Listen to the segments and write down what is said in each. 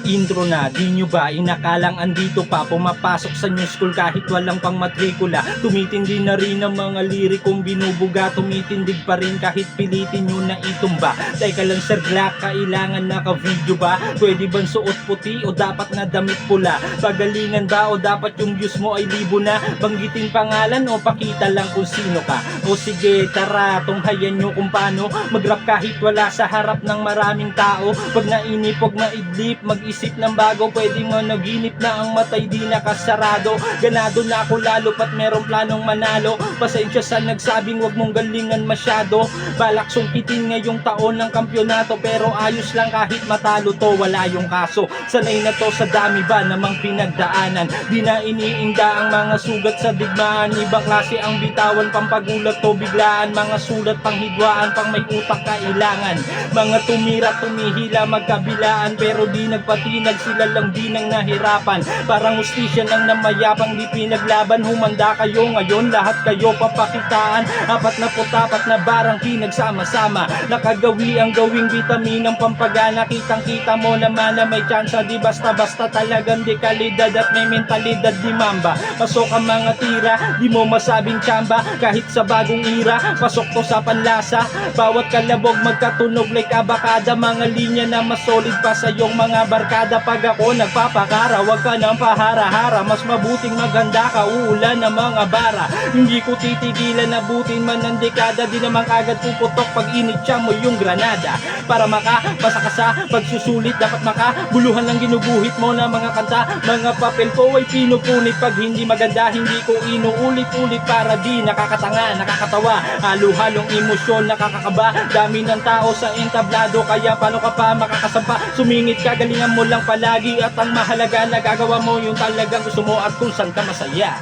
Intro na, di nyo ba inakalang andito pa, pumapasok sa new school kahit walang pang matrikula. Tumitindi na rin ang mga lirikong binubuga, tumitindig pa rin kahit pilitin nyo na itumba. Teka lang Sir Black, kailangan naka-video ba? Pwede bang suot puti o dapat na damit pula? Pagalingan ba o dapat yung views mo ay libo na? Banggitin pangalan o pakita lang kung sino ka? O sige tara, tunghayan nyo kung paano mag-rap kahit wala sa harap ng maraming tao. Pag nainip, pag maidlip, mag-isip ng bago, pwede mo naginip na ang matay di nakasarado. Ganado na ako lalo pat merong planong manalo. Pasensya sa nagsabing wag mong galingan masyado. Balak sungkitin ngayong taon ng kampyonato, pero ayos lang kahit matalo to, wala yung kaso. Sanay na to sa dami ba namang pinagdaanan, di na iniinda ang mga sugat sa digmaan. Ibang klase ang bitawan, pampagulat to biglaan. Mga sulat panghidwaan, pang may utak kailangan. Mga tumira tumihila magkabilaan, pero di nagpatinag, sila lang di nang nahirapan. Parang hustisya ng namayapang di pinaglaban. Humanda kayo ngayon, lahat kayo papakitaan. 44 na barang pinagsama-sama, nakagawi ang gawing vitamin ng pampagana. Kitang kita mo naman na may tsansa, di basta-basta talagang di kalidad at may mentalidad di mamba. Pasok ang mga tira, di mo masabing tsamba. Kahit sa bagong ira, pasok to sa panlasa. Bawat kalabog magkatunog like abakada. Mga linya na mas solid pa sa iyong mga barkada. Pag ako nagpapakara, wag ka nang pahara-hara. Mas mabuting maganda ka, uulan ng mga bara. Hindi ko titigilan, nabutin man ng dekada. Di naman kagad puputok pag initya mo yung granada. Para makapasa ka sa pagsusulit, dapat makabuluhan ng ginuguhit mo na mga kanta. Mga papel ko ay pinupunit, pag hindi maganda hindi ko inuulit-ulit. Para di nakakatanga, nakakatawa, halo-halong emosyon, nakakakaba. Dami ng tao sa entablado, kaya paano ka pa makakasampa? Sumingit ka, galingan mo lang palagi. At ang mahalaga, nagagawa mo yung talagang gusto mo at kung saan ka masaya.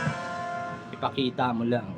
Ipakita mo lang.